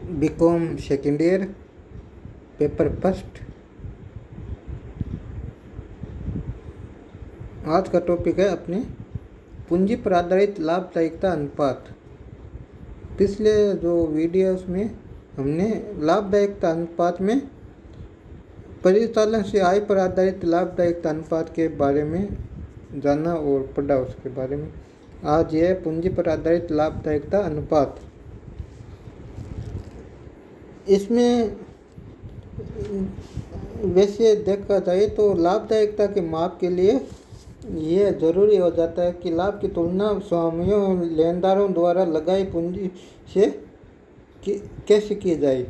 BCom second year paper first. आज का topic है अपने पूंजी पर आधारित लाभदायकता अनुपात। पिछले जो वीडियोस में हमने लाभदायकता अनुपात में परिचालन से आय पर आधारित लाभदायकता अनुपात के बारे में जाना और पढ़ा उसके बारे में। आज यह पूंजी पर आधारित लाभदायकता अनुपात। इसमें वैसे देखा जाए तो लाभदायकता के माप के लिए यह जरूरी हो जाता है कि लाभ की तुलना स्वामियों लेनदारों द्वारा लगाई पूंजी से कैसे की जाए।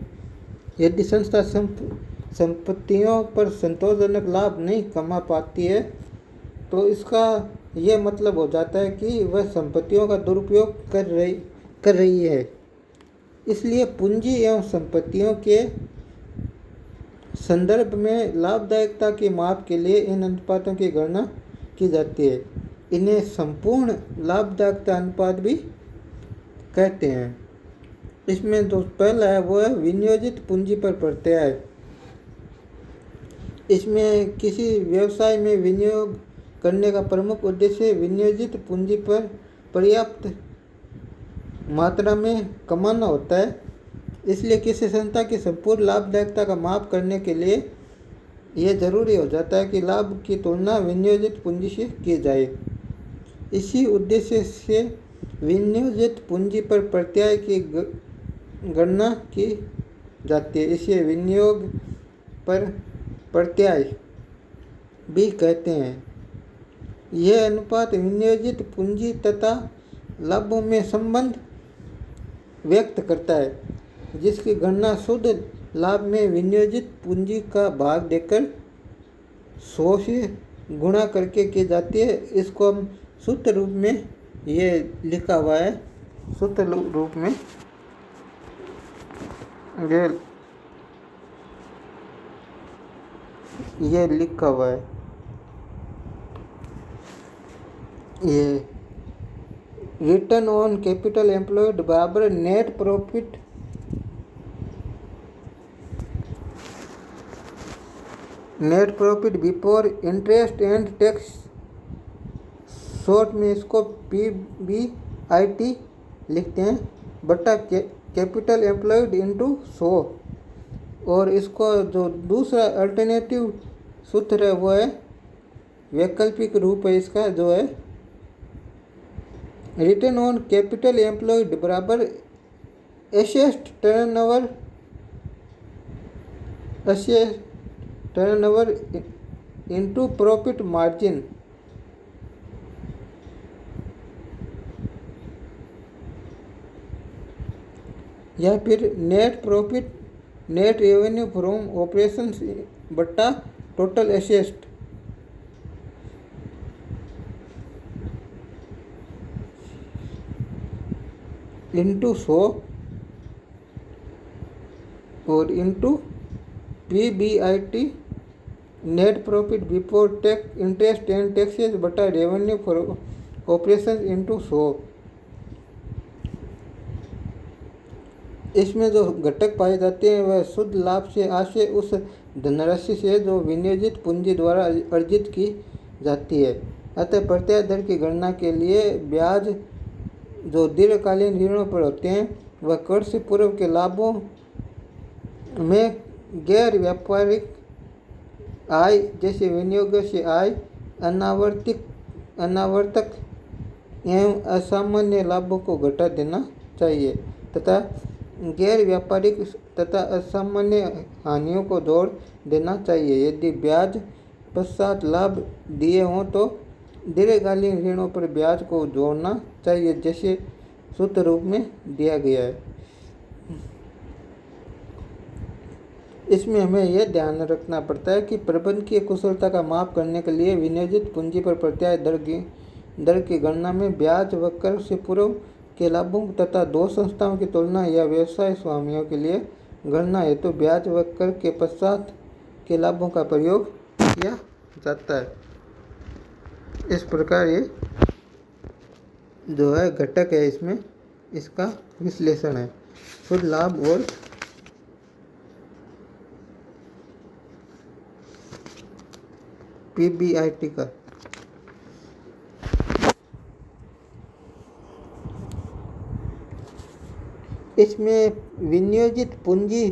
यदि संस्था संपत्तियों पर संतोषजनक लाभ नहीं कमा पाती है तो इसका यह मतलब हो जाता है कि वह संपत्तियों का दुरुपयोग कर रही है। इसलिए पूंजी एवं संपत्तियों के संदर्भ में लाभदायकता के माप के लिए इन अनुपातों की गणना की जाती है। इन्हें संपूर्ण लाभदायकता अनुपात भी कहते हैं। इसमें जो पहला है वो है विनियोजित पूंजी पर प्रत्याय। इसमें किसी व्यवसाय में विनियोग करने का प्रमुख उद्देश्य विनियोजित पूंजी पर पर्याप्त मात्रा में कमाना होता है। इसलिए किसी संस्था की संपूर्ण लाभदायकता का माप करने के लिए यह जरूरी हो जाता है कि लाभ की तुलना विनियोजित पूंजी से की जाए। इसी उद्देश्य से विनियोजित पूंजी पर प्रत्याय की गणना की जाती है। इसे विनियोग पर प्रत्याय भी कहते हैं। यह अनुपात विनियोजित पूंजी तथा लाभों में संबंध व्यक्त करता है, जिसकी गणना शुद्ध लाभ में विनियोजित पूंजी का भाग देकर 100 से गुणा करके की जाती है। इसको हम सूत्र रूप में ये लिखा हुआ है, सूत्र रूप में ये लिखा हुआ है। ये रिटर्न ऑन कैपिटल एम्प्लॉयड बराबर net profit before interest and tax, short में इसको PBIT लिखते हैं, बटा कैपिटल एम्प्लॉयड इंटू 100। और इसको जो दूसरा अल्टरनेटिव सूत्र है वो है वैकल्पिक रूप है इसका, जो है रिटर्न ऑन कैपिटल एम्प्लॉयड बराबर asset turnover into profit margin. या फिर नेट रेवेन्यू फ्रॉम ऑपरेशंस बट्टा टोटल एसेट। इंटू 100 और into PBIT net profit before tax interest and taxes बटा रेवेन्यू फॉर ऑपरेशन इंटू 100। इसमें जो घटक पाए जाते हैं वह शुद्ध लाभ से आशय उस धनराशि से जो विनियोजित पूंजी द्वारा अर्जित की जाती है। अतः प्रत्याय दर की गणना के लिए ब्याज जो दीर्घकालीन ऋणों पर होते हैं वह कर से पूर्व के लाभों में गैर व्यापारिक आय जैसे विनियोग से आय, अनावर्तक एवं असामान्य लाभों को घटा देना चाहिए तथा गैर व्यापारिक तथा असामान्य हानियों को जोड़ देना चाहिए। यदि ब्याज पश्चात लाभ दिए हों तो दीर्घकालीन ऋणों पर ब्याज को जोड़ना चाहिए, जैसे सूत्र रूप में दिया गया है। इसमें हमें यह ध्यान रखना पड़ता है कि प्रबंधकीय कुशलता का माप करने के लिए विनियोजित पूंजी पर प्रत्याय दर की गणना में ब्याज व कर से पूर्व के लाभों तथा दो संस्थाओं की तुलना या व्यवसाय स्वामियों के लिए गणना हेतु ब्याज व कर के पश्चात के लाभों का प्रयोग किया जाता है। इस प्रकार ये जो है घटक है, इसमें इसका विश्लेषण है। शुद्ध लाभ और PBIT का। इसमें विनियोजित पूंजी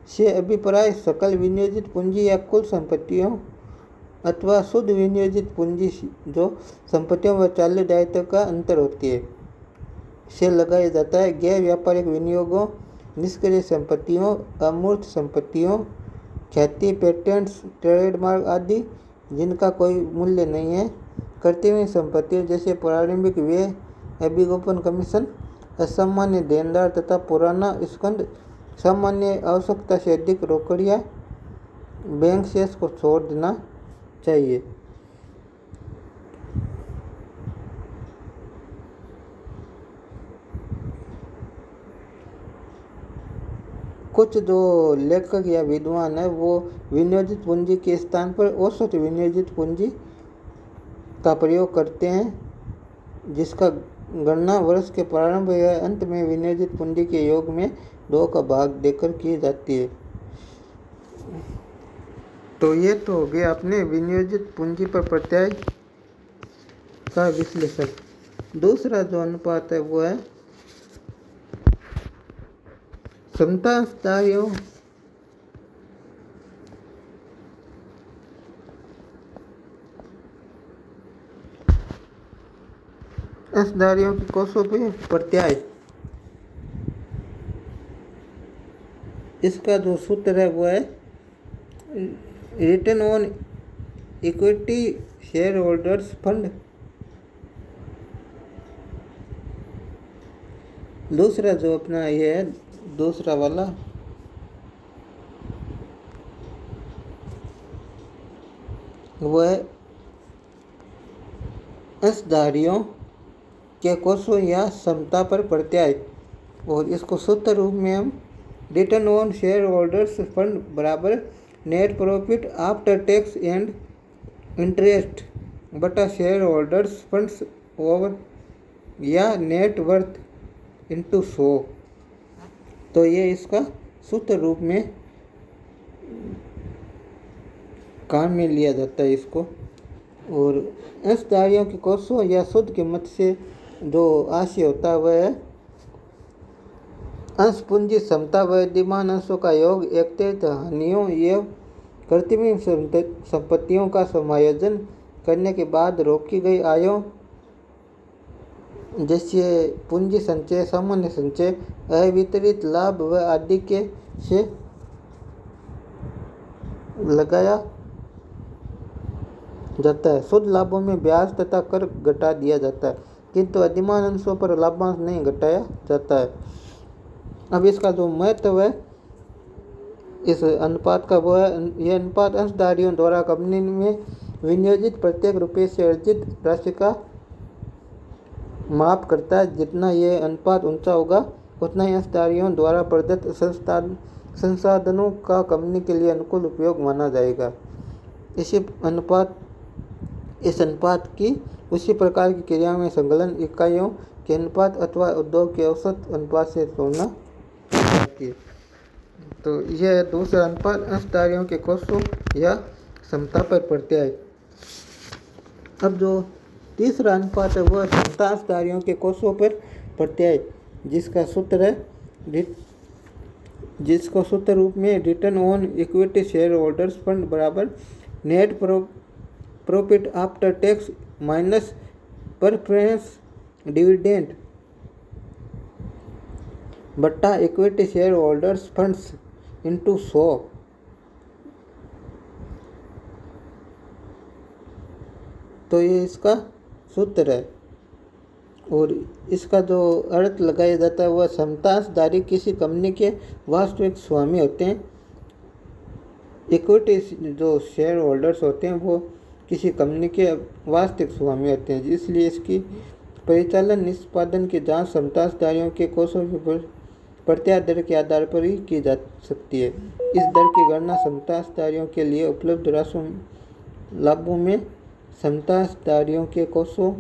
से अभिप्राय सकल विनियोजित पूंजी या कुल संपत्तियों अथवा शुद्ध विनियोजित पूंजी जो संपत्तियों व चालू दायित्व का अंतर होती है से लगाया जाता है। गैर व्यापारिक विनियोगों, निष्क्रिय संपत्तियों, अमूर्त संपत्तियों, ख्याति, पेटेंट्स, ट्रेडमार्क आदि जिनका कोई मूल्य नहीं है, कर्तव्य संपत्तियों जैसे प्रारंभिक व्यय, अभिगोपन कमीशन, असामान्य देनदार तथा पुराना स्कंद, सामान्य आवश्यकता से अधिक रोकड़िया, बैंक शेष को छोड़ देना चाहिए। कुछ जो लेखक या विद्वान है वो विनियोजित पूंजी के स्थान पर औसत विनियोजित पूंजी का प्रयोग करते हैं, जिसका गणना वर्ष के प्रारंभ या अंत में विनियोजित पूंजी के योग में 2 का भाग देकर की जाती है। तो ये तो हो गया अपने विनियोजित पूंजी पर प्रत्यय का विश्लेषण। दूसरा जो अनुपात है वो है क्षमता अंशधारियों की कोषों पे प्रत्याय। इसका जो सूत्र है वो है return on equity share holders fund. दूसरा जो अपना ये है दूसरा वाला वो है अंशधारियों के कोषों या क्षमता पर प्रत्याय, और इसको सूत्र रूप में हम return on share holders fund बराबर net profit after tax and interest बटा शेयर होल्डर्स फंड्स ओवर या नेट वर्थ इंटू 100। तो ये इसका सूत्र रूप में काम में लिया जाता है इसको। और अंशधारियों के कोषों या शुद्ध कीमत से जो आशय होता है वह है अंश पूंजी क्षमता व विद्यमान अंशों का योग, एकत्रित हानियों एवं कर्तव्य संपत्तियों का समायोजन करने के बाद रोकी गई आयों जैसे पूंजी संचय, सामान्य संचय, अवितरित लाभ व आदि के से लगाया जाता है। शुद्ध लाभों में ब्याज तथा कर घटा दिया जाता है, किंतु अधिमान अंशों पर लाभांश नहीं घटाया जाता है। अब इसका जो महत्व है इस अनुपात का वो है यह अनुपात अंशधारियों द्वारा कंपनी में विनियोजित प्रत्येक रुपये से अर्जित राशि का माप करता है। जितना यह अनुपात ऊंचा होगा उतना ही अंशधारियों द्वारा प्रदत्त संसाधनों का कंपनी के लिए अनुकूल उपयोग माना जाएगा। इस अनुपात की उसी प्रकार की क्रिया में संकलन इकाइयों के अनुपात अथवा उद्योग के औसत अनुपात से तुलना जाती है। तो यह दूसरा अनुपात अंशधारियों के कोषों या क्षमता पर प्रत्याय। अब जो तीसरा अनुपात है वह क्षमता अंशधारियों के कोषों पर प्रत्याय, जिसका सूत्र रूप में return on equity share holders fund बराबर net profit after tax minus preference dividend बट्टा equity share holders funds into 100। तो ये इसका सूत्र है। और इसका जो अर्थ लगाया जाता है वह क्षमता अंशधारी किसी कंपनी के वास्तविक स्वामी होते हैं। इक्विटी जो शेयर होल्डर्स होते हैं वो किसी कंपनी के वास्तविक स्वामी होते हैं, इसलिए इसकी परिचालन निष्पादन की जांच क्षमता अंशधारियों के कोषों के प्रत्याय दर के आधार पर ही की जा सकती है। इस दर की गणना क्षमता अंशधारियों के लिए उपलब्ध लाभों में क्षमता अंशधारियों के कोषों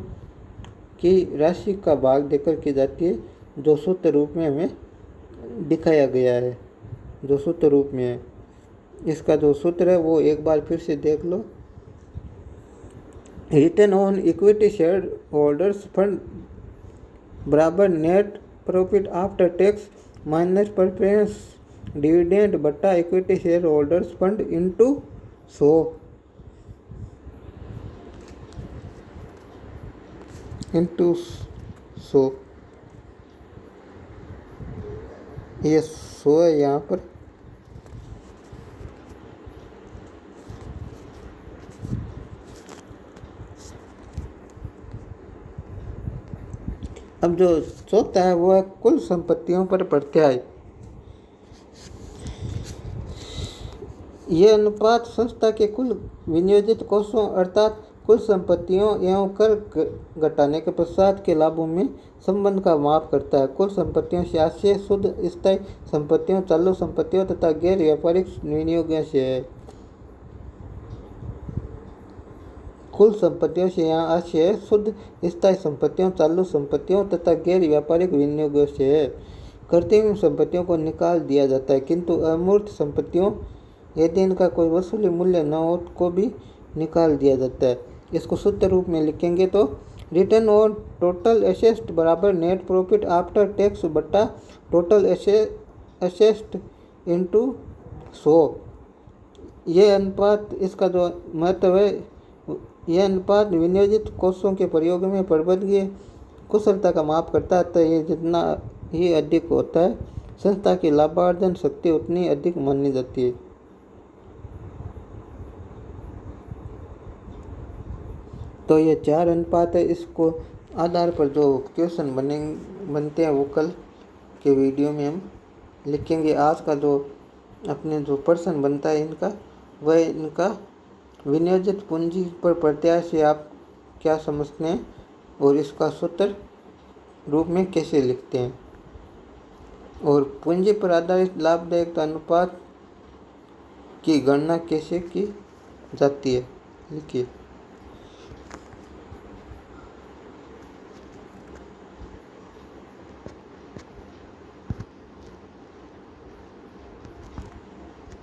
की राशि का भाग देकर की जाती है, जो सूत्र रूप में हमें दिखाया गया है, जो सूत्र रूप में है। इसका जो सूत्र है वो एक बार फिर से देख लो। Return on equity share holders fund बराबर net profit after tax minus preference dividend बटा equity share holders fund into 100 ये 100 है यहाँ पर। अब जो चौथा है वो है कुल संपत्तियों पर प्रत्याय। यह अनुपात संस्था के कुल विनियोजित कोषों अर्थात कुल संपत्तियों एवं कर घटाने के पश्चात के लाभों में संबंध का माप करता है। कुल संपत्तियों से आशय शुद्ध स्थायी संपत्तियों, चालू संपत्तियों तथा गैर व्यापारिक विनियोगों से है। कुल संपत्तियों से यहाँ आशय शुद्ध स्थायी संपत्तियों, चालू संपत्तियों तथा गैर व्यापारिक विनियोगों से है। कृत्रिम संपत्तियों को निकाल दिया जाता है, किंतु अमूर्त संपत्तियों यदि इनका कोई वसूली मूल्य न हो को भी निकाल दिया जाता है। इसको सूत्र रूप में लिखेंगे तो रिटर्न ऑन टोटल एसेट बराबर नेट प्रॉफिट आफ्टर टैक्स बटा टोटल एसेट इंटू 100। यह अनुपात, इसका जो महत्व है, यह अनुपात विनियोजित कोषों के प्रयोग में प्रबंधकीय कुशलता का माप करता है। तो ये जितना ही अधिक होता है संस्था की लाभार्जन शक्ति उतनी अधिक मानी जाती है। तो ये 4 अनुपात है। इसको आधार पर जो क्वेश्चन बनते हैं वो कल के वीडियो में हम लिखेंगे। आज का जो अपने जो प्रश्न बनता है इनका, वह इनका विनियोजित पूंजी पर प्रत्याय से आप क्या समझते हैं और इसका सूत्र रूप में कैसे लिखते हैं, और पूंजी पर आधारित लाभदायकता अनुपात की गणना कैसे की जाती है, लिखिए।